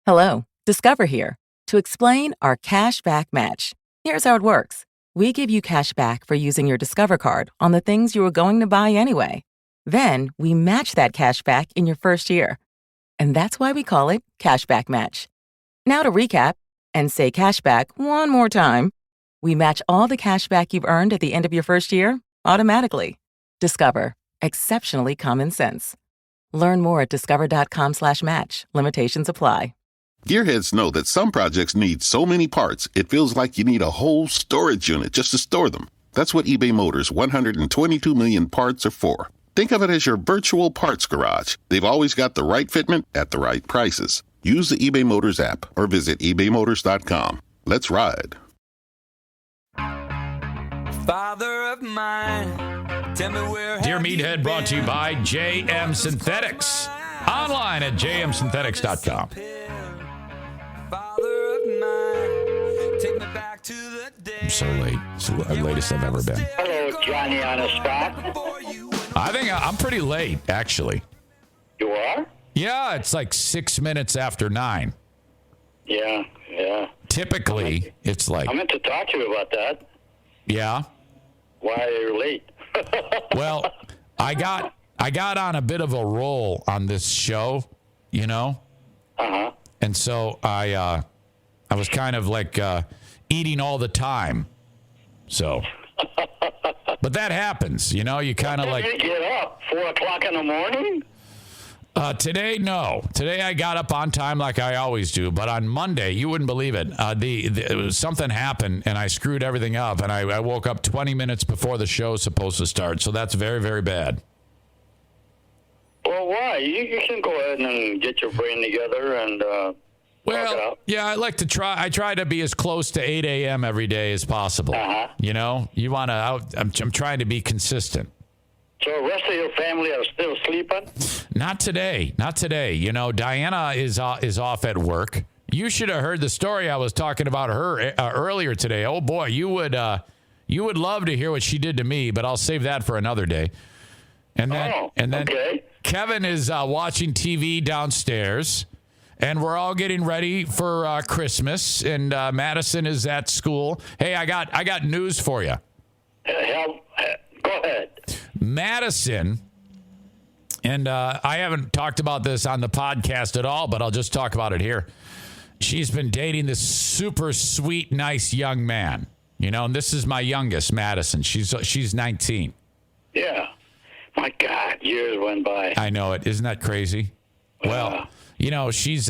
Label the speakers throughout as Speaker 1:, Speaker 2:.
Speaker 1: Hello, Discover here to explain our cash back match. Here's how it works. We give you cash back for using your Discover card on the things you were going to buy anyway. Then we match that cash back in your first year. And that's why we call it Cashback Match. Now to recap and say cashback one more time. We match all the cash back you've earned at the end of your first year automatically. Discover. Exceptionally common sense. Learn more at discover.com/match. Limitations apply.
Speaker 2: Gearheads know that some projects need so many parts, it feels like you need a whole storage unit just to store them. That's what eBay Motors' 122 million parts are for. Think of it as your virtual parts garage. They've always got the right fitment at the right prices. Use the eBay Motors app or visit ebaymotors.com. Let's ride.
Speaker 3: Father of mine, tell me where.
Speaker 4: Dear Meathead, brought to you by JM Synthetics. Online at jmsynthetics.com.
Speaker 3: Take me back to the day.
Speaker 4: I'm so late. It's the latest I've ever been.
Speaker 5: Hello, Johnny on the spot.
Speaker 4: I think I'm pretty late, actually.
Speaker 5: You are?
Speaker 4: Yeah, it's like 6 minutes after 9.
Speaker 5: Yeah.
Speaker 4: Typically, it's like...
Speaker 5: I meant to talk to you about that.
Speaker 4: Yeah?
Speaker 5: Why are you late?
Speaker 4: Well, I got on a bit of a roll on this show, you know?
Speaker 5: Uh-huh.
Speaker 4: And so I was kind of like eating all the time. So, but that happens, you know. You kind of like.
Speaker 5: Did you get up 4 o'clock in the morning?
Speaker 4: Today, no. Today I got up on time like I always do. But on Monday, you wouldn't believe it. Something happened and I screwed everything up. And I woke up 20 minutes before the show's supposed to start. So that's very, very bad.
Speaker 5: Well, why? You can go ahead and get your brain together and.
Speaker 4: Well, yeah, I like to try. I try to be as close to 8 a.m. every day as possible.
Speaker 5: Uh-huh.
Speaker 4: You know, you want to. I'm trying to be consistent.
Speaker 5: So the rest of your family are still sleeping?
Speaker 4: Not today. Not today. You know, Diana is off at work. You should have heard the story I was talking about her earlier today. Oh boy, you would love to hear what she did to me, but I'll save that for another day. And then
Speaker 5: okay.
Speaker 4: Kevin is watching TV downstairs. And we're all getting ready for Christmas, and Madison is at school. Hey, I got news for you.
Speaker 5: Go ahead.
Speaker 4: Madison, and I haven't talked about this on the podcast at all, but I'll just talk about it here. She's been dating this super sweet, nice young man. You know, and this is my youngest, Madison. She's 19.
Speaker 5: Yeah. My God, years went by.
Speaker 4: I know it. Isn't that crazy? Well. You know, she's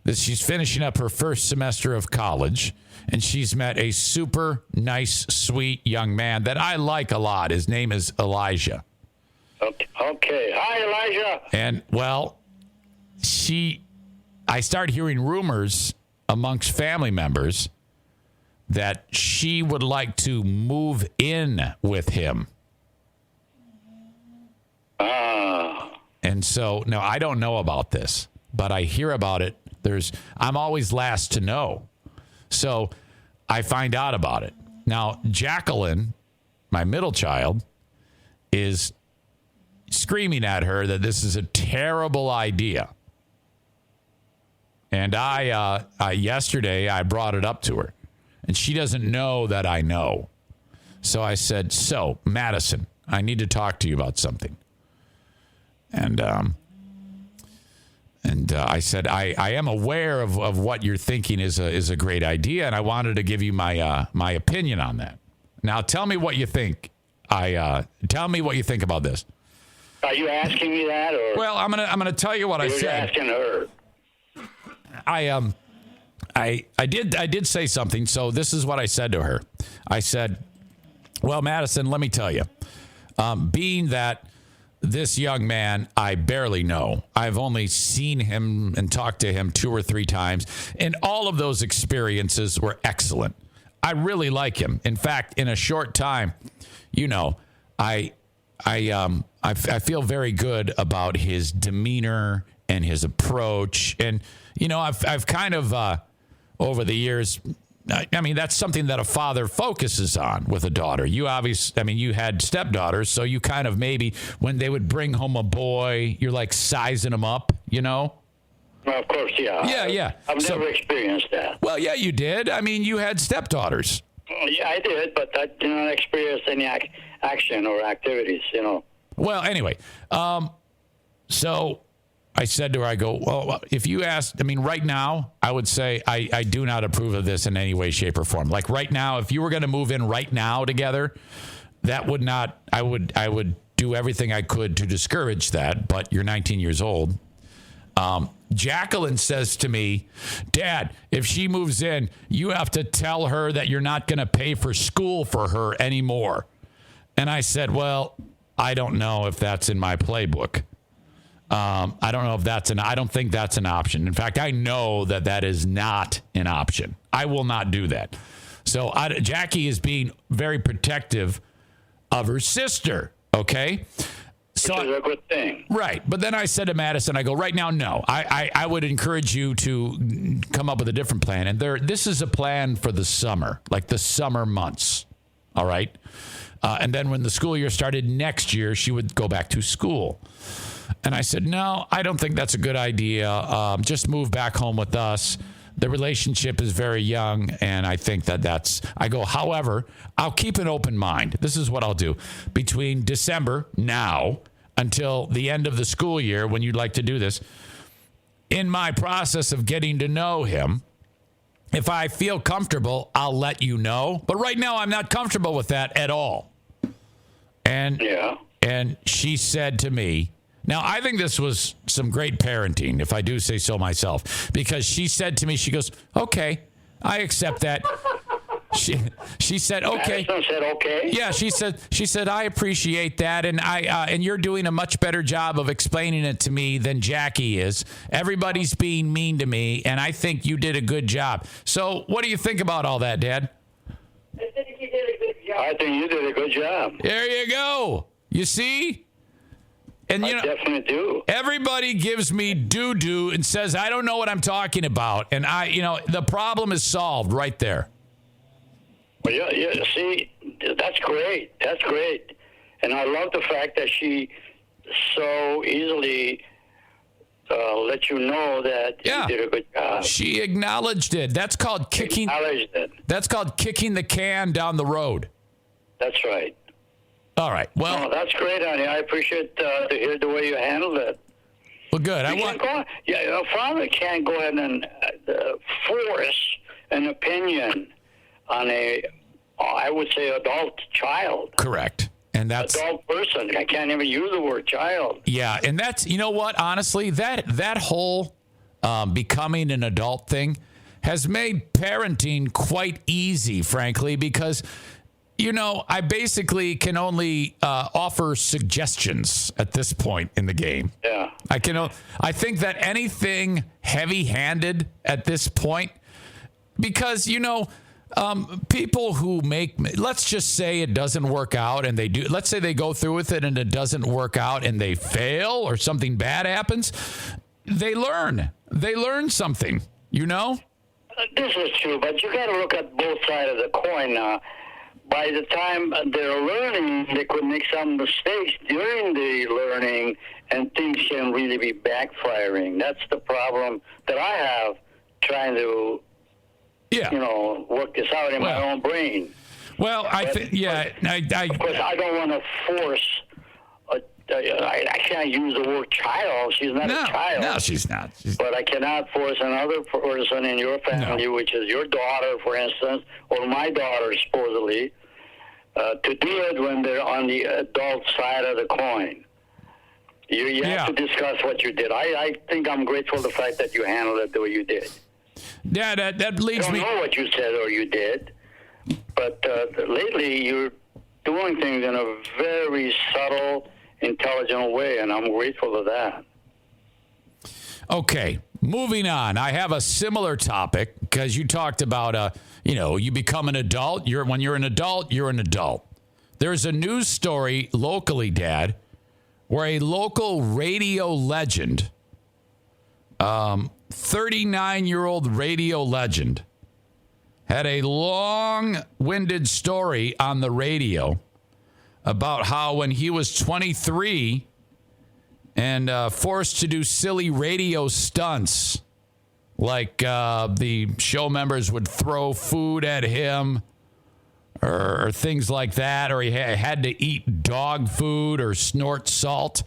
Speaker 4: finishing up her first semester of college, and she's met a super nice, sweet young man that I like a lot. His name is Elijah.
Speaker 5: Okay. Hi, Elijah.
Speaker 4: And, well, I start hearing rumors amongst family members that she would like to move in with him. And so, no, I don't know about this. But I hear about it. I'm always last to know. So I find out about it. Now, Jacqueline, my middle child, is screaming at her that this is a terrible idea. And yesterday I brought it up to her. And she doesn't know that I know. So I said, so, Madison, I need to talk to you about something. And I said, I am aware of what you're thinking is a great idea, and I wanted to give you my opinion on that. Now, tell me what you think. Tell me what you think about this.
Speaker 5: Are you asking me that, or?
Speaker 4: Well, I'm gonna tell you what I said.
Speaker 5: You're asking her.
Speaker 4: I did say something. So this is what I said to her. I said, well, Madison, let me tell you, being that this young man, I barely know. I've only seen him and talked to him 2 or 3 times, and all of those experiences were excellent. I really like him. In fact, in a short time, you know, I feel very good about his demeanor and his approach, and you know, I've kind of over the years. I mean, that's something that a father focuses on with a daughter. You had stepdaughters, so you kind of maybe when they would bring home a boy, you're like sizing them up, you know?
Speaker 5: No, of course, yeah.
Speaker 4: Yeah.
Speaker 5: I've never experienced that.
Speaker 4: Well, yeah, you did. I mean, you had stepdaughters.
Speaker 5: Yeah, I did, but I did not experience any action or activities,
Speaker 4: Well, anyway, so I said to her, I go, well, if you asked, I mean, right now, I would say I do not approve of this in any way, shape, or form. Like right now, if you were going to move in right now together, that would not, I would do everything I could to discourage that, but you're 19 years old. Jacqueline says to me, Dad, if she moves in, you have to tell her that you're not going to pay for school for her anymore. And I said, well, I don't know if that's in my playbook. I don't know if I don't think that's an option. In fact, I know that is not an option. I will not do that. So Jackie is being very protective of her sister. Okay.
Speaker 5: Which is a good thing.
Speaker 4: Right. But then I said to Madison, I go, right now, no. I would encourage you to come up with a different plan. And this is a plan for the summer, like the summer months. All right. And then when the school year started next year, she would go back to school. And I said, no, I don't think that's a good idea. Just move back home with us. The relationship is very young, and I think I go, however, I'll keep an open mind. This is what I'll do. Between December, now, until the end of the school year, when you'd like to do this, in my process of getting to know him, if I feel comfortable, I'll let you know. But right now, I'm not comfortable with that at all. And she said to me, now, I think this was some great parenting, if I do say so myself, because she said to me, she goes, okay, I accept that. She said, okay.
Speaker 5: Madison said, okay.
Speaker 4: Yeah, she said, I appreciate that. And and you're doing a much better job of explaining it to me than Jackie is. Everybody's being mean to me, and I think you did a good job. So what do you think about all that, Dad?
Speaker 5: I think you did a good job. I think you did a good job.
Speaker 4: There you go. You see? And
Speaker 5: I definitely do.
Speaker 4: Everybody gives me doo-doo and says, I don't know what I'm talking about. And the problem is solved right there.
Speaker 5: Well, yeah, see, that's great. That's great. And I love the fact that she so easily let you know that you did a good job.
Speaker 4: She acknowledged it. That's called kicking. That's called kicking the can down the road.
Speaker 5: That's right.
Speaker 4: All right. Well,
Speaker 5: that's great, honey. I appreciate to hear the way you handled it.
Speaker 4: Well, good.
Speaker 5: A father can't go ahead and force an opinion on I would say, adult child.
Speaker 4: Correct. And that's
Speaker 5: adult person. I can't even use the word child.
Speaker 4: Yeah, and that's, you know what? Honestly, that whole becoming an adult thing has made parenting quite easy, frankly, because. I basically can only offer suggestions at this point in the game.
Speaker 5: Yeah.
Speaker 4: I think that anything heavy-handed at this point, because, people who let's just say it doesn't work out and let's say they go through with it and it doesn't work out and they fail or something bad happens, they learn something,
Speaker 5: This is true, but you got to look at both sides of the coin now. By the time they're learning, they could make some mistakes during the learning, and things can really be backfiring. That's the problem that I have trying to, work this out in my own brain.
Speaker 4: Well, I think,
Speaker 5: of course, I don't want to force. I can't use the word child. She's not a child.
Speaker 4: No, she's not.
Speaker 5: But I cannot force another person in your family, which is your daughter, for instance, or my daughter, supposedly, to do it when they're on the adult side of the coin. You have to discuss what you did. I think I'm grateful for the fact that you handled it the way you did.
Speaker 4: Yeah, that leads me.
Speaker 5: I don't know what you said or you did, but lately you're doing things in a very subtle, intelligent way, and I'm grateful for that.
Speaker 4: Okay, moving on. I have a similar topic because you talked about, you become an adult. When you're an adult, you're an adult. There's a news story locally, Dad, where a local radio legend, 39-year-old radio legend, had a long-winded story on the radio about how when he was 23, and forced to do silly radio stunts. Like the show members would throw food at him or things like that, or he had to eat dog food or snort salt.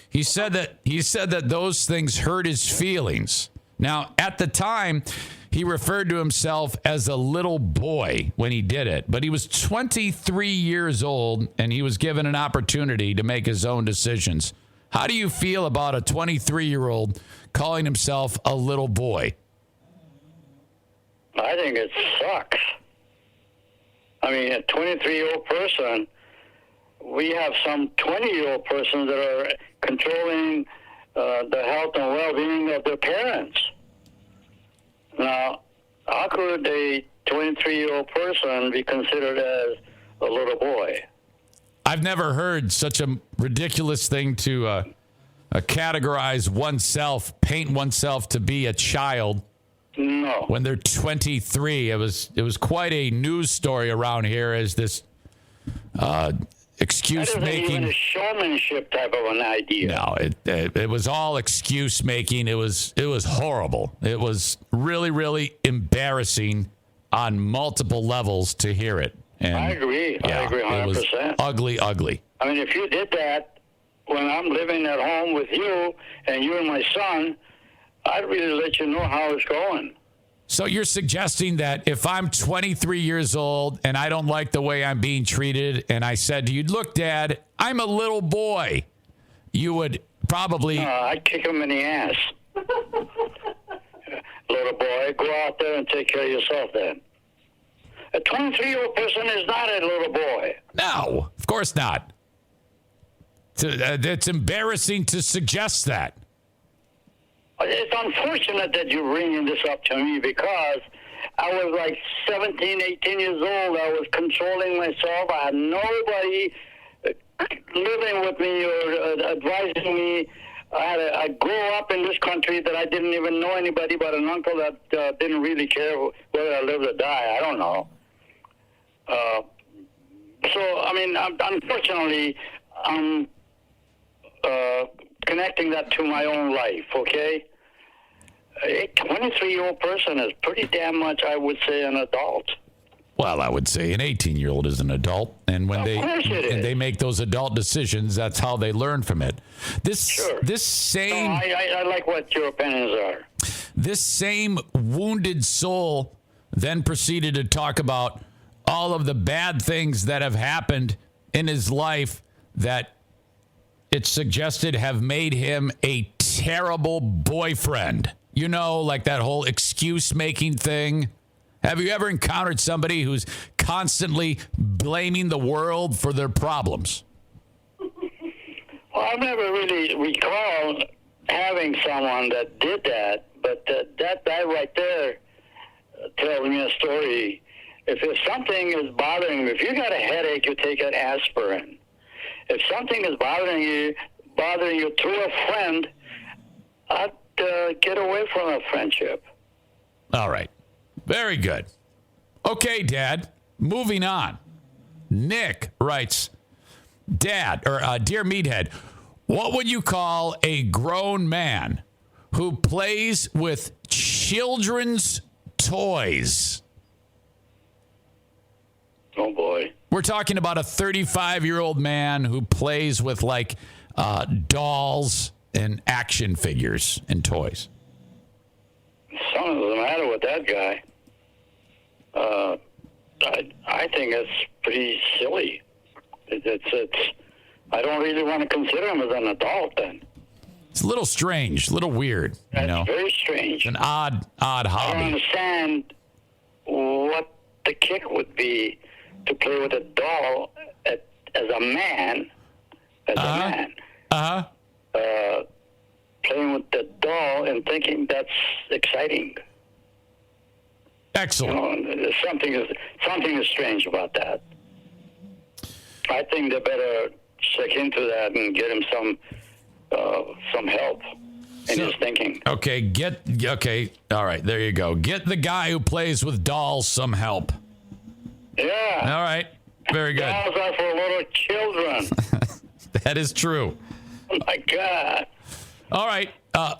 Speaker 4: He said that those things hurt his feelings. Now, at the time, he referred to himself as a little boy when he did it, but he was 23 years old and he was given an opportunity to make his own decisions. How do you feel about a 23-year-old calling himself a little boy?
Speaker 5: I think it sucks. I mean, a 23-year-old person, we have some 20-year-old persons that are controlling the health and well-being of their parents. Now, how could a 23-year-old person be considered as a little boy?
Speaker 4: I've never heard such a ridiculous thing to categorize oneself, paint oneself to be a child.
Speaker 5: No.
Speaker 4: When they're 23, it was quite a news story around here as this excuse
Speaker 5: that
Speaker 4: making.
Speaker 5: Even a showmanship type of an idea.
Speaker 4: No, it was all excuse making. It was horrible. It was really, really embarrassing on multiple levels to hear it. And
Speaker 5: I agree.
Speaker 4: Yeah,
Speaker 5: I agree 100%.
Speaker 4: It was ugly.
Speaker 5: I mean, if you did that when I'm living at home with you and you and my son, I'd really let you know how it's going.
Speaker 4: So you're suggesting that if I'm 23 years old and I don't like the way I'm being treated, and I said to you, look, Dad, I'm a little boy, you would probably...
Speaker 5: I'd kick him in the ass. Little boy, go out there and take care of yourself then. A 23-year-old person is not a little boy.
Speaker 4: No, of course not. It's embarrassing to suggest that.
Speaker 5: It's unfortunate that you're bringing this up to me because I was like 17, 18 years old. I was controlling myself. I had nobody living with me or advising me. I grew up in this country that I didn't even know anybody but an uncle that didn't really care whether I lived or die. I don't know. So, I mean, unfortunately, I'm connecting that to my own life, okay? A 23-year-old person is pretty damn much, I would say, an adult.
Speaker 4: Well, I would say an 18-year-old is an adult, and when they make those adult decisions, that's how they learn from it. This same...
Speaker 5: No, I like what your opinions are.
Speaker 4: This same wounded soul then proceeded to talk about all of the bad things that have happened in his life that it suggested have made him a terrible boyfriend. You know, like that whole excuse-making thing. Have you ever encountered somebody who's constantly blaming the world for their problems?
Speaker 5: Well, I've never really recalled having someone that did that, but that right there tells me a story. If something is bothering you, if you got a headache, you take an aspirin. If something is bothering you through a friend, I'd get away from a friendship.
Speaker 4: All right. Very good. Okay, Dad. Moving on. Nick writes, Dear Meathead, what would you call a grown man who plays with children's toys?
Speaker 5: Oh, boy.
Speaker 4: We're talking about a 35-year-old man who plays with, like, dolls and action figures and toys.
Speaker 5: Something's the matter with that guy. I think it's pretty silly. It's. I don't really want to consider him as an adult then.
Speaker 4: It's a little strange, a little weird.
Speaker 5: That's very strange.
Speaker 4: An odd hobby.
Speaker 5: I don't understand what the kick would be to play with a doll as a man. Playing with the doll and thinking that's exciting.
Speaker 4: Excellent.
Speaker 5: You know, something is strange about that. I think they better check into that and get him some help in his thinking.
Speaker 4: Okay, all right, there you go. Get the guy who plays with dolls some help.
Speaker 5: Yeah.
Speaker 4: All right, very good.
Speaker 5: Dolls are for little children.
Speaker 4: That is true.
Speaker 5: Oh, my God.
Speaker 4: All right.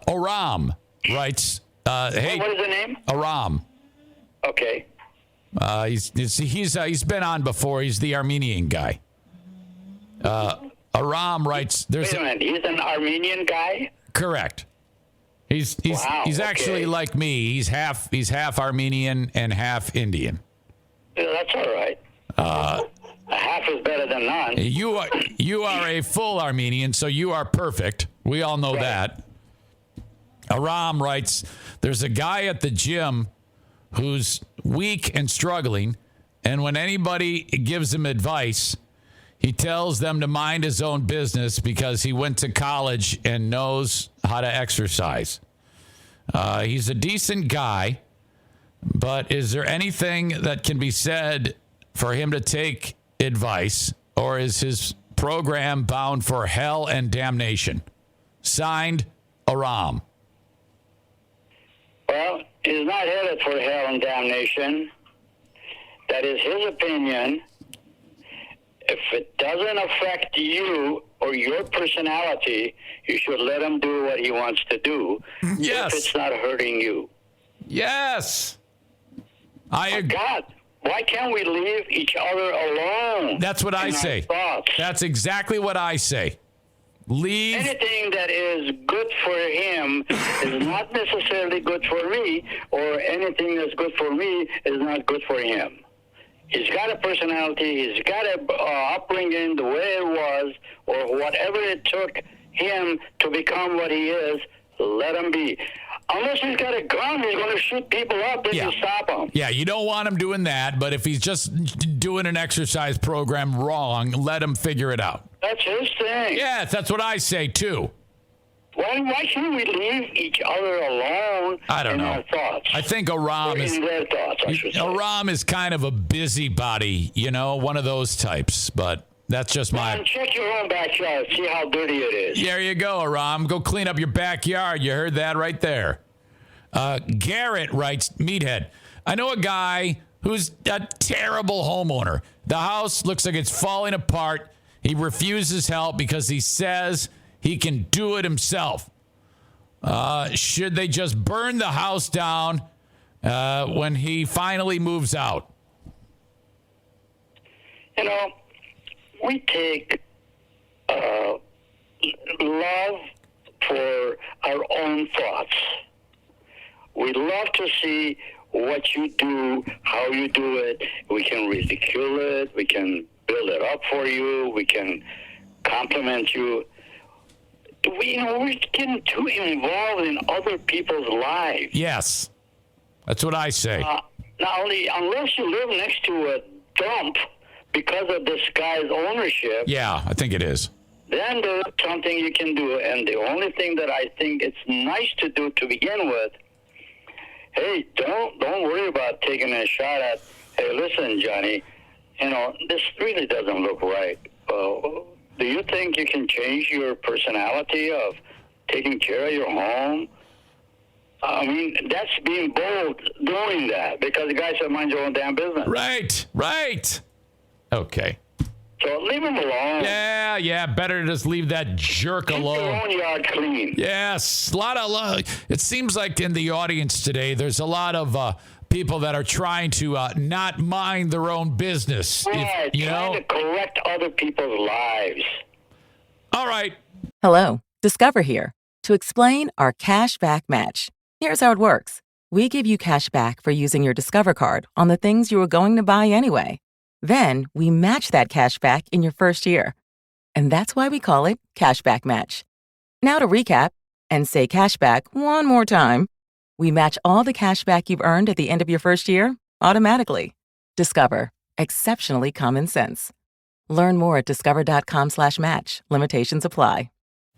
Speaker 4: Aram writes, hey.
Speaker 5: What is the name?
Speaker 4: Aram.
Speaker 5: Okay.
Speaker 4: He's been on before. He's the Armenian guy. Aram writes,
Speaker 5: Wait a minute. He's an Armenian guy?
Speaker 4: Correct. He's actually like me. He's half Armenian and half Indian.
Speaker 5: Yeah, that's all right. Half is better than none.
Speaker 4: You are a full Armenian, so you are perfect. We all know that. Aram writes, there's a guy at the gym who's weak and struggling, and when anybody gives him advice, he tells them to mind his own business because he went to college and knows how to exercise. He's a decent guy, but is there anything that can be said for him to take advice, or is his program bound for hell and damnation? Signed, Aram.
Speaker 5: Well, he's not headed for hell and damnation. That is his opinion. If it doesn't affect you or your personality, you should let him do what he wants to do.
Speaker 4: Yes.
Speaker 5: If it's not hurting you.
Speaker 4: Yes. I agree.
Speaker 5: God, why can't we leave each other alone?
Speaker 4: That's what I say.
Speaker 5: Thoughts?
Speaker 4: That's exactly what I say. Leave.
Speaker 5: Anything that is good for him is not necessarily good for me, or anything that's good for me is not good for him. He's got a personality. He's got a upbringing the way it was, or whatever it took him to become what he is. Let him be. Unless he's got a gun, he's going to shoot people up. Then you stop him.
Speaker 4: Yeah, you don't want him doing that. But if he's just doing an exercise program wrong, let him figure it out.
Speaker 5: That's his thing.
Speaker 4: Yeah, that's what I say too.
Speaker 5: Why shouldn't we leave each other alone?
Speaker 4: I don't know.
Speaker 5: Our thoughts.
Speaker 4: I think Aram is.
Speaker 5: In their thoughts, I should say.
Speaker 4: Aram is kind of a busybody, one of those types. But that's just my.
Speaker 5: Man, check your own backyard. See how dirty it is.
Speaker 4: There you go, Aram. Go clean up your backyard. You heard that right there. Garrett writes, Meathead, I know a guy who's a terrible homeowner. The house looks like it's falling apart. He refuses help because he says he can do it himself. Should they just burn the house down when he finally moves out?
Speaker 5: We take love for our own thoughts. We love to see what you do, how you do it. We can ridicule it. We can build it up for you. We can compliment you. We're getting too involved in other people's lives.
Speaker 4: Yes. That's what I say.
Speaker 5: Not only, unless you live next to a dump because of this guy's ownership.
Speaker 4: Yeah, I think it is.
Speaker 5: Then there's something you can do. And the only thing that I think it's nice to do to begin with, hey, don't worry about taking a shot at, hey, listen, Johnny, this really doesn't look right. Do you think you can change your personality of taking care of your home? I mean, that's being bold doing that, because the guy said, mind your own damn business.
Speaker 4: Right. Okay.
Speaker 5: So leave him alone.
Speaker 4: Yeah. Better to just leave that jerk alone.
Speaker 5: Keep your own yard clean.
Speaker 4: Yes. It seems like in the audience today, there's a lot of people that are trying to not mind their own business.
Speaker 5: Right. Trying to correct other people's lives.
Speaker 4: All right.
Speaker 1: Hello, Discover here to explain our cash back match. Here's how it works. We give you cash back for using your Discover card on the things you were going to buy anyway. Then we match that cash back in your first year. And that's why we call it Cashback Match. Now to recap and say cashback one more time. We match all the cash back you've earned at the end of your first year automatically. Discover. Exceptionally common sense. Learn more at discover.com/match. Limitations apply.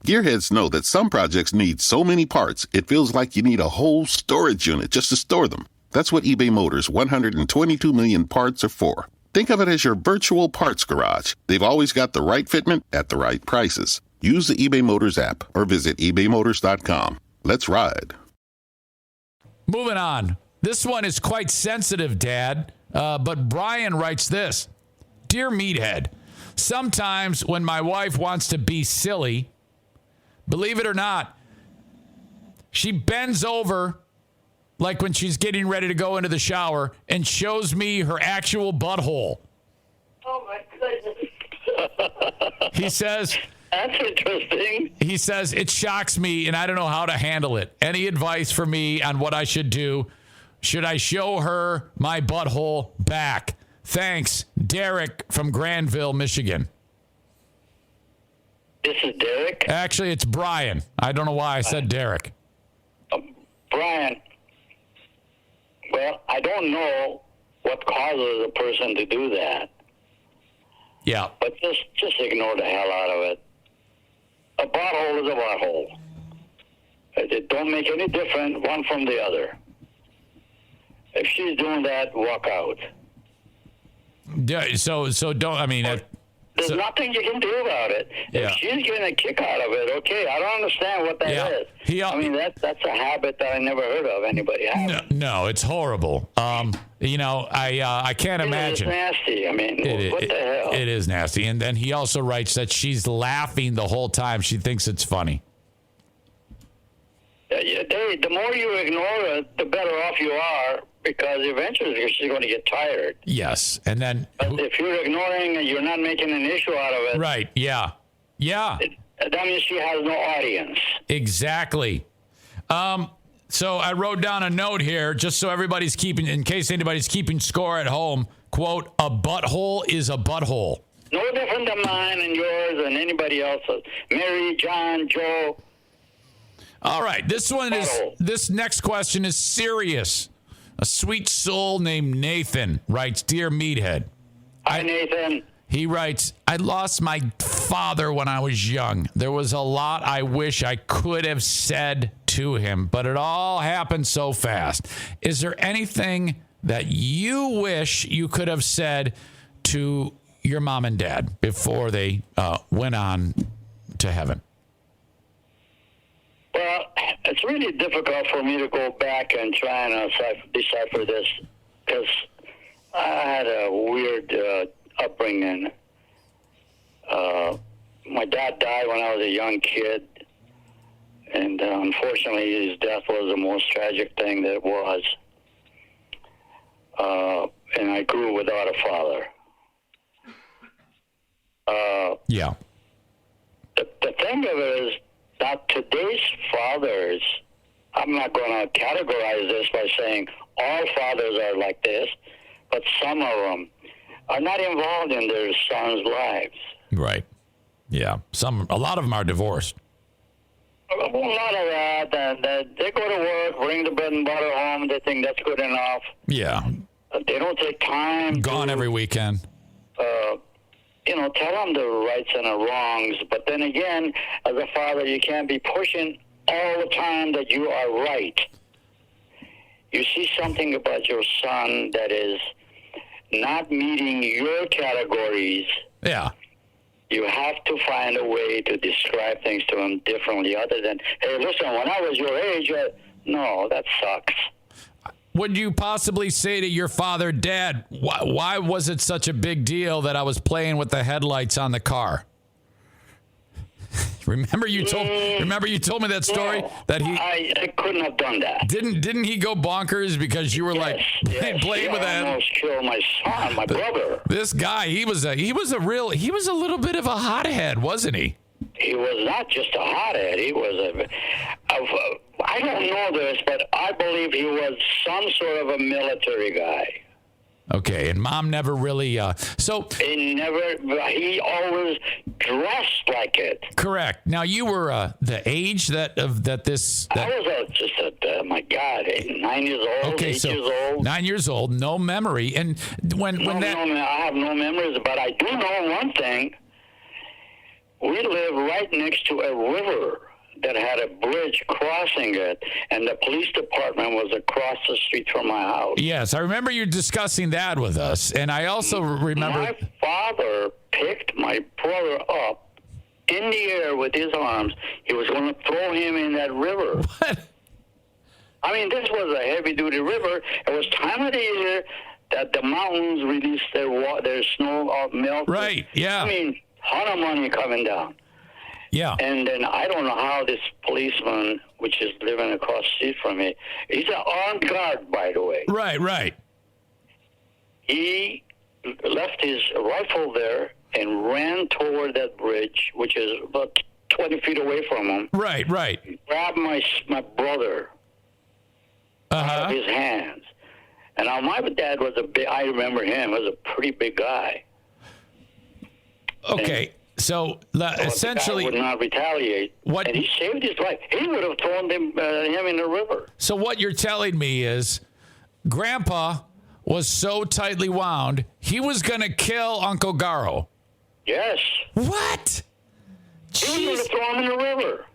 Speaker 2: Gearheads know that some projects need so many parts, it feels like you need a whole storage unit just to store them. That's what eBay Motors' 122 million parts are for. Think of it as your virtual parts garage. They've always got the right fitment at the right prices. Use the eBay Motors app or visit ebaymotors.com. Let's ride.
Speaker 4: Moving on. This one is quite sensitive, Dad. But Brian writes this. Dear Meathead, sometimes when my wife wants to be silly, believe it or not, She bends over, like when she's getting ready to go into the shower, and shows me her actual butthole.
Speaker 5: Oh, my goodness.
Speaker 4: He says...
Speaker 5: That's interesting.
Speaker 4: He says, it shocks me, and I don't know how to handle it. Any advice for me on what I should do? Should I show her my butthole back? Thanks, Derek from Granville, Michigan.
Speaker 5: This is Derek?
Speaker 4: Actually, it's Brian. I don't know why I said Derek.
Speaker 5: Brian, well, I don't know what causes a person to do that.
Speaker 4: Yeah.
Speaker 5: But just ignore the hell out of it. A butthole is a butthole. It don't make any difference one from the other. If she's doing that, walk out.
Speaker 4: Yeah, so don't, I mean...
Speaker 5: There's nothing you can do about it.
Speaker 4: Yeah.
Speaker 5: If she's getting a kick out of it, okay, I don't understand what that is. That's a habit that I never heard of anybody having.
Speaker 4: No, it's horrible. I can't imagine.
Speaker 5: It's nasty. I mean, what the hell?
Speaker 4: It is nasty. And then he also writes that she's laughing the whole time. She thinks it's funny.
Speaker 5: The more you ignore it, the better off you are, because eventually she's going to get tired.
Speaker 4: Yes, and then...
Speaker 5: But if you're ignoring it, you're not making an issue out of it.
Speaker 4: Right, yeah.
Speaker 5: That means she has no audience.
Speaker 4: Exactly. So I wrote down a note here, just so everybody's keeping, in case anybody's keeping score at home, quote, a butthole is a butthole.
Speaker 5: No different than mine and yours and anybody else's. Mary, John, Joe.
Speaker 4: All right, this next question is serious. A sweet soul named Nathan writes, Dear Meathead.
Speaker 5: Hi, Nathan.
Speaker 4: He writes, I lost my father when I was young. There was a lot I wish I could have said to him, but it all happened so fast. Is there anything that you wish you could have said to your mom and dad before they went on to heaven?
Speaker 5: Well, it's really difficult for me to go back and try and decipher this, because I had a weird upbringing. My dad died when I was a young kid, and unfortunately his death was the most tragic thing that was. And I grew without a father.
Speaker 4: Yeah.
Speaker 5: The thing of it is that today's fathers, I'm not going to categorize this by saying all fathers are like this, but some of them are not involved in their sons' lives.
Speaker 4: Right. Yeah. A lot of them are divorced.
Speaker 5: A lot of that, they go to work, bring the bread and butter home, they think that's good enough.
Speaker 4: Yeah.
Speaker 5: They don't take time.
Speaker 4: Gone every weekend.
Speaker 5: Tell them the rights and the wrongs. But then again, as a father, you can't be pushing all the time that you are right. You see something about your son that is not meeting your categories.
Speaker 4: Yeah.
Speaker 5: You have to find a way to describe things to him differently other than, hey, listen, when I was your age, no, that sucks.
Speaker 4: Would you possibly say to your father, Dad, why was it such a big deal that I was playing with the headlights on the car? Remember you told me that story?
Speaker 5: No,
Speaker 4: that
Speaker 5: I couldn't have done that.
Speaker 4: Didn't he go bonkers because you were
Speaker 5: yes.
Speaker 4: playing with that?
Speaker 5: I almost killed my son, my brother.
Speaker 4: This guy, he was a little bit of a hothead, wasn't he?
Speaker 5: He was not just a hothead. He was I don't know this, but I believe he was some sort of a military guy.
Speaker 4: Okay, and Mom never really,
Speaker 5: He always dressed like it.
Speaker 4: Correct. Now, you were the age that this...
Speaker 5: I was my God, 9 years old,
Speaker 4: okay,
Speaker 5: 8
Speaker 4: so
Speaker 5: years old.
Speaker 4: 9 years old, no memory. And
Speaker 5: I have no memories, but I do know one thing. We live right next to a river that had a bridge crossing it, and the police department was across the street from my house.
Speaker 4: Yes, I remember you discussing that with us, and I also remember...
Speaker 5: My father picked my brother up in the air with his arms. He was going to throw him in that river.
Speaker 4: What?
Speaker 5: I mean, this was a heavy-duty river. It was time of the year that the mountains released their snow melt.
Speaker 4: Right, yeah.
Speaker 5: I mean, ton of money coming down.
Speaker 4: Yeah.
Speaker 5: And then I don't know how this policeman, which is living across the street from me, he's an armed guard, by the way.
Speaker 4: Right.
Speaker 5: He left his rifle there and ran toward that bridge, which is about 20 feet away from him.
Speaker 4: Right.
Speaker 5: Grabbed my brother out of his hands. And now my dad was I remember him, was a pretty big guy.
Speaker 4: Okay. So essentially,
Speaker 5: the guy would not retaliate. And he saved his life. He would have thrown him in the river.
Speaker 4: So what you're telling me is, Grandpa was so tightly wound, he was going to kill Uncle Garo.
Speaker 5: Yes.
Speaker 4: What?
Speaker 5: He was going to throw him in the river.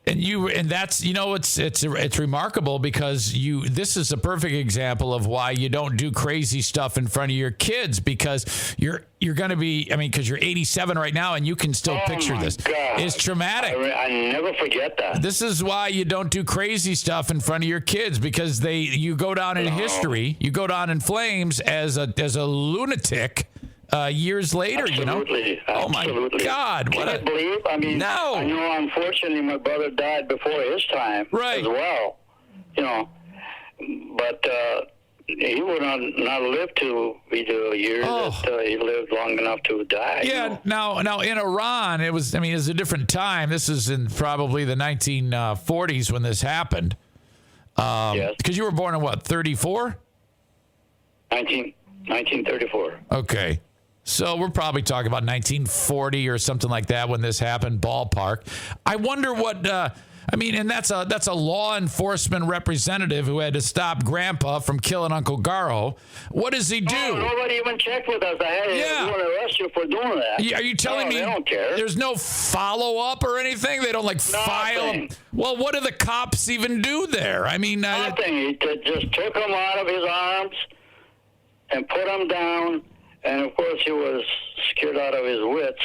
Speaker 4: And that's, it's remarkable because this is a perfect example of why you don't do crazy stuff in front of your kids, because you're going to be, because you're 87 right now and you can still picture this.
Speaker 5: God.
Speaker 4: It's traumatic.
Speaker 5: I never forget that.
Speaker 4: This is why you don't do crazy stuff in front of your kids, because you go down in history, you go down in flames as a lunatic. Years later,
Speaker 5: Absolutely.
Speaker 4: Oh my God!
Speaker 5: Can I believe?
Speaker 4: No.
Speaker 5: I know. Unfortunately, my brother died before his time,
Speaker 4: right?
Speaker 5: As well, But he would not live to be the year that he lived long enough to die.
Speaker 4: Yeah. Now in Iran, it was a different time. This is in probably the 1940s when this happened.
Speaker 5: Yes.
Speaker 4: Because you were born in what, 34?
Speaker 5: 1934.
Speaker 4: Okay. So we're probably talking about 1940 or something like that when this happened, ballpark. I wonder what, and that's a law enforcement representative who had to stop Grandpa from killing Uncle Garo. What does he do?
Speaker 5: Oh, nobody even checked with us. I had to arrest you for doing that.
Speaker 4: Are you telling me
Speaker 5: they don't care?
Speaker 4: There's no follow-up or anything? They don't file them? Well, what do the cops even do there?
Speaker 5: Nothing. He just took him out of his arms and put him down. And, of course, he was scared out of his wits.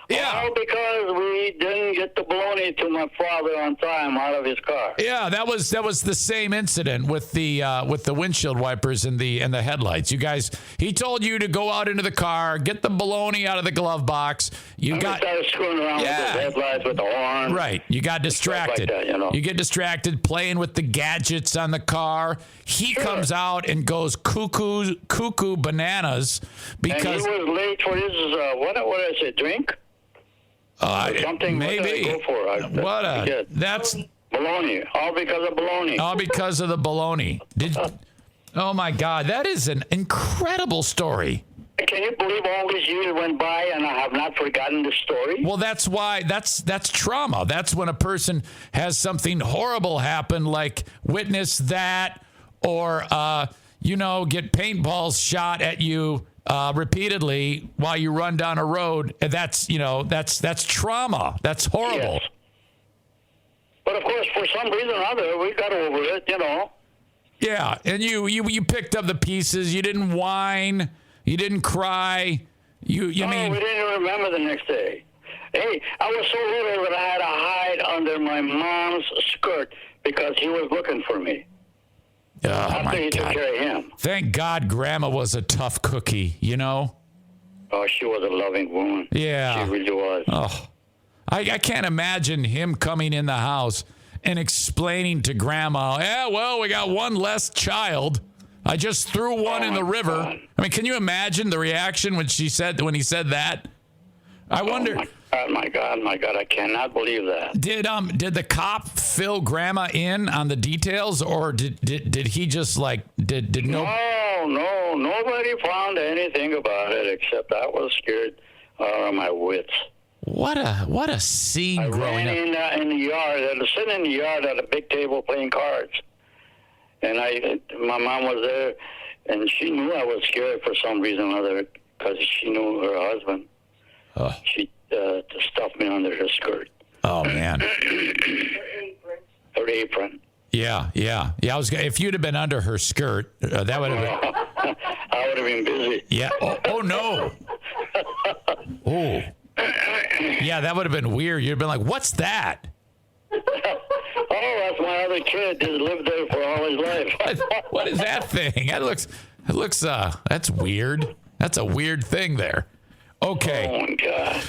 Speaker 4: Yeah.
Speaker 5: All because we didn't get the bologna to my father on time out of his car.
Speaker 4: Yeah, that was the same incident with the windshield wipers and the headlights. You guys, he told you to go out into the car, get the bologna out of the glove box.
Speaker 5: We started screwing around with the headlights, with the horn.
Speaker 4: Right. You got distracted.
Speaker 5: Like that,
Speaker 4: You get distracted playing with the gadgets on the car. He comes out and goes cuckoo bananas because
Speaker 5: and he was late for his what did I say, drink? Something.
Speaker 4: Maybe.
Speaker 5: What did I go for?
Speaker 4: That's
Speaker 5: bologna. All because of bologna.
Speaker 4: All because of the bologna. Oh my God, that is an incredible story.
Speaker 5: Can you believe all these years went by and I have not forgotten the story?
Speaker 4: Well, that's why that's trauma. That's when a person has something horrible happen, like witness that, or get paintballs shot at you repeatedly while you run down a road. That's trauma. That's horrible.
Speaker 5: Yes. But of course, for some reason or other, we got over it.
Speaker 4: Yeah, and you picked up the pieces. You didn't whine. You didn't cry.
Speaker 5: We didn't remember the next day. Hey, I was so little that I had to hide under my mom's skirt because he was looking for me.
Speaker 4: Oh,
Speaker 5: After he took
Speaker 4: God.
Speaker 5: care of him.
Speaker 4: Thank God Grandma was a tough cookie,
Speaker 5: Oh, she was a loving woman.
Speaker 4: Yeah.
Speaker 5: She really was.
Speaker 4: Oh, I can't imagine him coming in the house and explaining to Grandma, we got one less child. I just threw one in the river.
Speaker 5: God.
Speaker 4: Can you imagine the reaction when he said that? I wonder.
Speaker 5: My God, I cannot believe that.
Speaker 4: Did the cop fill Grandma in on the details, or did he just did no?
Speaker 5: No, nobody found anything about it except I was scared out of my wits.
Speaker 4: What a scene growing up.
Speaker 5: I ran in the yard. I was sitting in the yard at a big table playing cards. And my mom was there, and she knew I was scared for some reason or other because she knew her husband.
Speaker 4: Oh.
Speaker 5: She stuffed me under her skirt.
Speaker 4: Oh, man.
Speaker 5: Her apron.
Speaker 4: Yeah. If you'd have been under her skirt, that would have been.
Speaker 5: I would have been busy.
Speaker 4: Yeah. Oh no. Oh. Yeah, that would have been weird. You'd have been like, "What's that?"
Speaker 5: That's my other kid. Just lived there for all his life.
Speaker 4: What is that thing? That looks. That's weird. That's a weird thing there. Okay.
Speaker 5: Oh my God.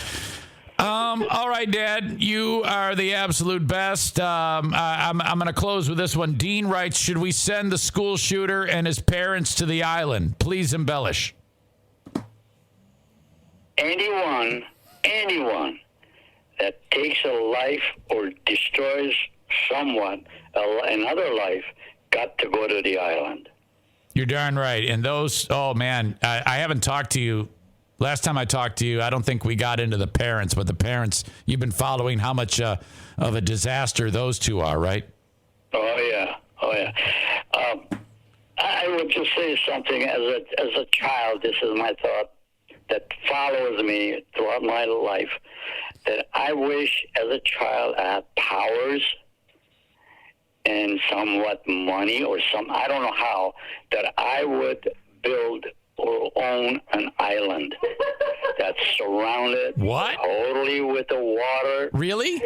Speaker 4: All right, Dad, you are the absolute best. I'm going to close with this one. Dean writes, should we send the school shooter and his parents to the island? Please embellish.
Speaker 5: Anyone that takes a life or destroys someone, another life, got to go to the island.
Speaker 4: You're darn right. And those, oh, man, I haven't talked to you. Last time I talked to you, I don't think we got into the parents, but the parents, you've been following how much of a disaster those two are, right?
Speaker 5: Oh, yeah. I would just say something as a child. This is my thought that follows me throughout my life, that I wish as a child I had powers and somewhat money or I don't know how, that I would build or own an island that's surrounded totally with the water.
Speaker 4: Really?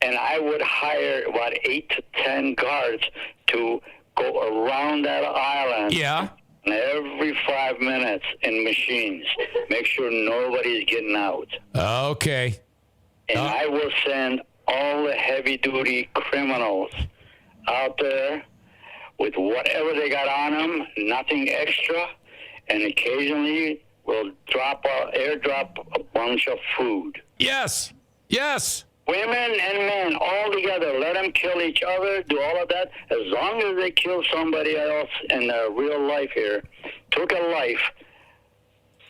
Speaker 5: And I would hire about 8 to 10 guards to go around that island.
Speaker 4: Yeah.
Speaker 5: And every 5 minutes in machines, make sure nobody's getting out.
Speaker 4: Okay.
Speaker 5: And I will send all the heavy-duty criminals out there with whatever they got on them, nothing extra, and occasionally we'll airdrop a bunch of food.
Speaker 4: Yes.
Speaker 5: Women and men all together, let them kill each other, do all of that. As long as they kill somebody else in their real life here, took a life,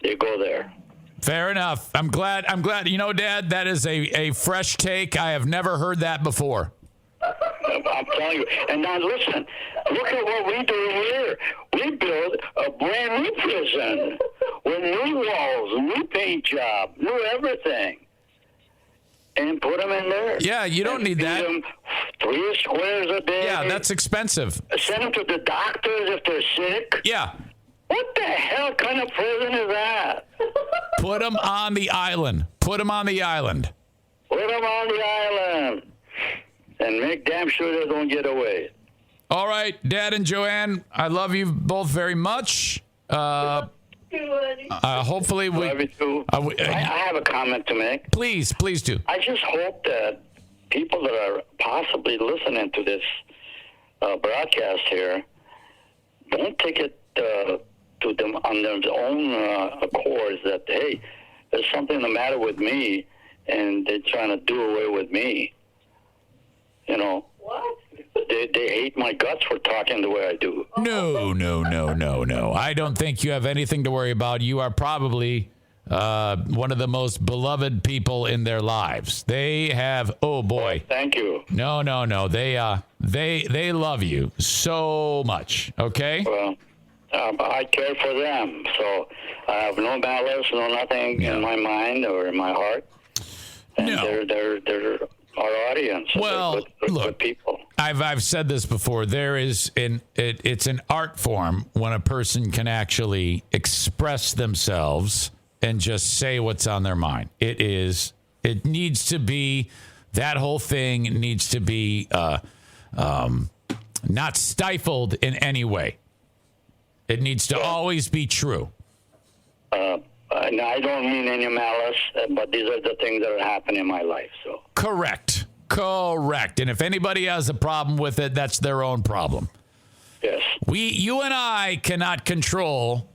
Speaker 5: they go there.
Speaker 4: Fair enough. I'm glad. You know, Dad, that is a fresh take. I have never heard that before.
Speaker 5: I'm telling you. And now listen, look at what we do here. We build a brand new prison with new walls, new paint job, new everything. And put them in there.
Speaker 4: Yeah, you don't need that.
Speaker 5: Them 3 squares a day.
Speaker 4: Yeah, that's expensive.
Speaker 5: Send them to the doctors if they're sick.
Speaker 4: Yeah.
Speaker 5: What the hell kind of prison is that?
Speaker 4: Put them on the island.
Speaker 5: Put them on the island. And make damn sure they don't get away.
Speaker 4: All right, Dad and Joanne, I love you both very much. Hopefully we...
Speaker 5: Love you too. I have a comment to make.
Speaker 4: Please do.
Speaker 5: I just hope that people that are possibly listening to this broadcast here don't take it to them on their own accords that, hey, there's something the matter with me, and they're trying to do away with me. You know, what? They hate my guts for talking the way I do.
Speaker 4: No. I don't think you have anything to worry about. You are probably one of the most beloved people in their lives. They have, oh boy.
Speaker 5: Thank you.
Speaker 4: No. They love you so much. Okay.
Speaker 5: Well, I care for them, so I have no malice, no nothing in my mind or in my heart. And they're our audience.
Speaker 4: Well,
Speaker 5: good people.
Speaker 4: I've said this before. It's an art form when a person can actually express themselves and just say what's on their mind. It needs to be, that whole thing needs to be not stifled in any way. It needs to always be true.
Speaker 5: I don't mean any malice, but these are the things that are happening in my life. So
Speaker 4: Correct. And if anybody has a problem with it, that's their own problem.
Speaker 5: Yes.
Speaker 4: You and I cannot control,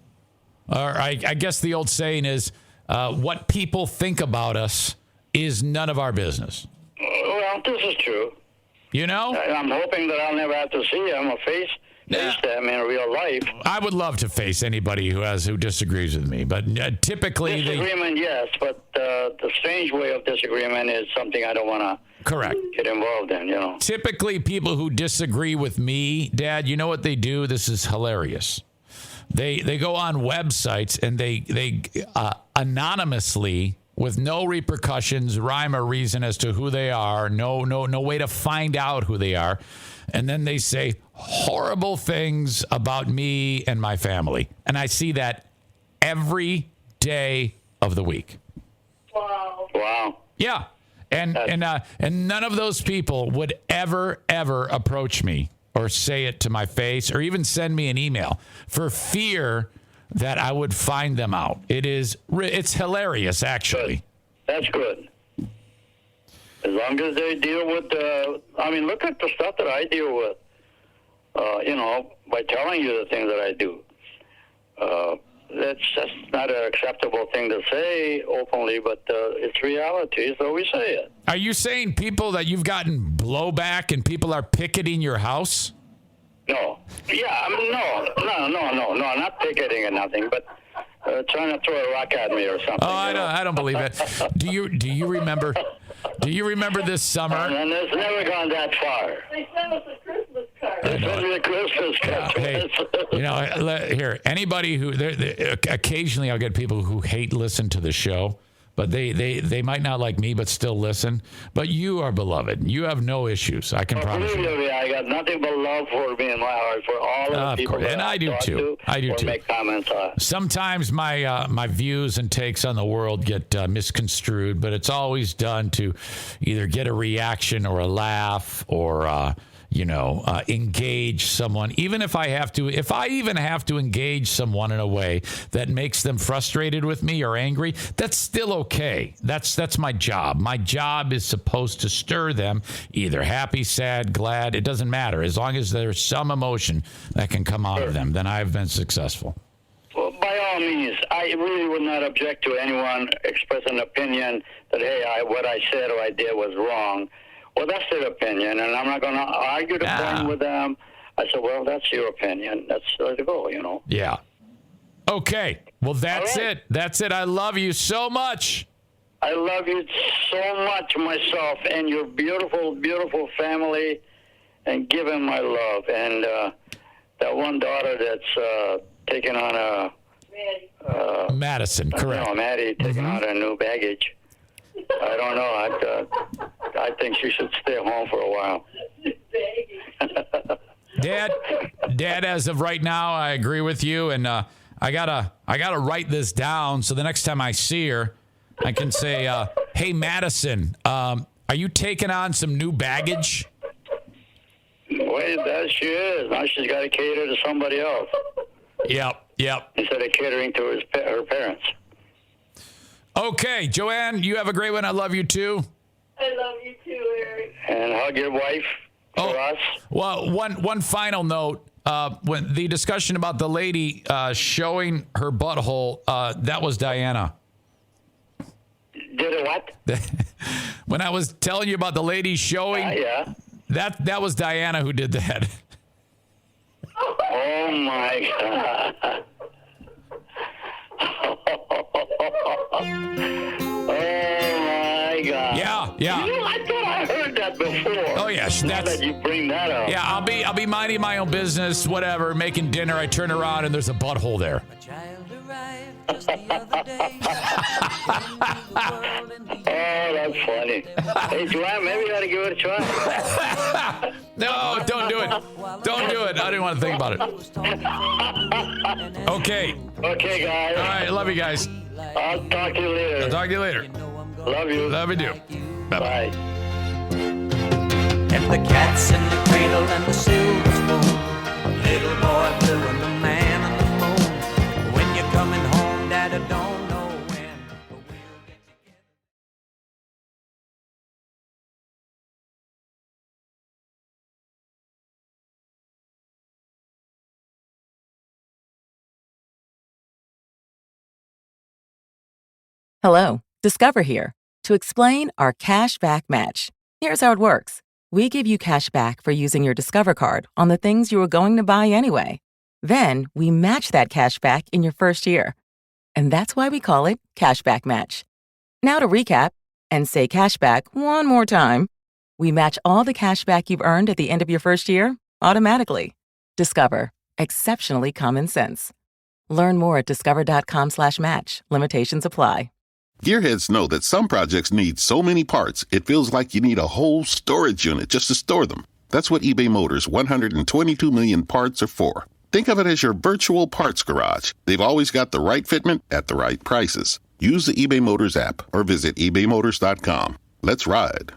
Speaker 4: or I guess the old saying is, what people think about us is none of our business.
Speaker 5: Well, this is true.
Speaker 4: You know?
Speaker 5: I'm hoping that I'll never have to see him or face them in real life.
Speaker 4: I would love to face anybody who disagrees with me, but typically
Speaker 5: disagreement, yes, but the strange way of disagreement is something I don't want to get involved in. You know,
Speaker 4: typically people who disagree with me, Dad, you know what they do? This is hilarious. They go on websites and they anonymously, with no repercussions, rhyme or reason as to who they are, no way to find out who they are. And then they say horrible things about me and my family. And I see that every day of the week.
Speaker 5: Wow.
Speaker 4: Yeah. And none of those people would ever approach me or say it to my face or even send me an email for fear that I would find them out. It's hilarious, actually.
Speaker 5: Good. That's good. As long as they deal with look at the stuff that I deal with, by telling you the things that I do. That's just not an acceptable thing to say openly, but it's reality, so we say it.
Speaker 4: Are you saying people that you've gotten blowback and people are picketing your house?
Speaker 5: No. Yeah, no, not picketing or nothing, but trying to throw a rock at me or something.
Speaker 4: Oh, I don't believe it. Do you remember? Do you remember this summer?
Speaker 5: And it's never gone that far.
Speaker 6: They sent us a Christmas card.
Speaker 5: They sent me a Christmas card.
Speaker 4: Hey, here, anybody who occasionally I'll get people who listen to the show, but they might not like me, but still listen. But you are beloved. You have no issues. I can promise you.
Speaker 5: I got nothing but love for me in my heart for all of the people that
Speaker 4: and I do too. I do too.
Speaker 5: Make comments on.
Speaker 4: Sometimes my views and takes on the world get misconstrued, but it's always done to either get a reaction or a laugh or engage someone. Even if I even have to engage someone in a way that makes them frustrated with me or angry, that's still okay. That's my job. My job is supposed to stir them, either happy, sad, glad. It doesn't matter. As long as there's some emotion that can come out of them, then I've been successful.
Speaker 5: Well, by all means, I really would not object to anyone expressing an opinion that, hey, what I said or I did was wrong. Well, that's their opinion, and I'm not going to argue the point with them. I said, well, that's your opinion. Let's let it go,
Speaker 4: Yeah. Okay. Well, that's it. That's it. I love you so much.
Speaker 5: I love you so much myself and your beautiful, beautiful family, and give them my love. And that one daughter that's taking on
Speaker 4: Madison, correct.
Speaker 5: No, Maddie, taking on a new baggage. I don't know. I think she should stay home for a while.
Speaker 4: Dad, as of right now, I agree with you, and I gotta write this down so the next time I see her, I can say, "Hey, Madison, are you taking on some new baggage?"
Speaker 5: Wait, that she is. Now she's got to cater to somebody else.
Speaker 4: Yep.
Speaker 5: Instead of catering to her parents.
Speaker 4: Okay, Joanne, you have a great one. I love you too.
Speaker 6: I love you too, Eric.
Speaker 5: And hug your wife for us.
Speaker 4: Well, one final note. When the discussion about the lady showing her butthole, that was Diana.
Speaker 5: Did it what?
Speaker 4: When I was telling you about the lady showing,
Speaker 5: yeah.
Speaker 4: That was Diana who did that.
Speaker 5: Oh my God. Oh my God.
Speaker 4: Yeah.
Speaker 5: I thought I heard that before.
Speaker 4: Oh yeah,
Speaker 5: Now that you bring that up.
Speaker 4: Yeah, I'll be minding my own business, whatever, making dinner. I turn around and there's a butthole there.
Speaker 3: Just the other day.
Speaker 5: Oh, that's funny. Hey, Joanne, maybe you ought to give it a try.
Speaker 4: No, don't do it. Don't do it. I didn't want to think about it. Okay.
Speaker 5: Okay, guys.
Speaker 4: All right. Love you guys.
Speaker 5: I'll talk to you later.
Speaker 4: I'll talk to you later.
Speaker 5: Love you.
Speaker 4: Love you too. Bye-bye.
Speaker 5: Bye.
Speaker 3: And the cat's in the cradle and the silver spoon. Little boy blue and the man on the moon. When you're coming home, Dad, I don't know when. But we'll get together.
Speaker 1: Hello, Discover here to explain our cash back match. Here's how it works. We give you cash back for using your Discover card on the things you were going to buy anyway. Then we match that cash back in your first year. And that's why we call it Cashback Match. Now to recap and say cashback one more time. We match all the cash back you've earned at the end of your first year automatically. Discover. Exceptionally common sense. Learn more at discover.com/match. Limitations apply.
Speaker 2: Gearheads know that some projects need so many parts, it feels like you need a whole storage unit just to store them. That's what eBay Motors' 122 million parts are for. Think of it as your virtual parts garage. They've always got the right fitment at the right prices. Use the eBay Motors app or visit ebaymotors.com. Let's ride.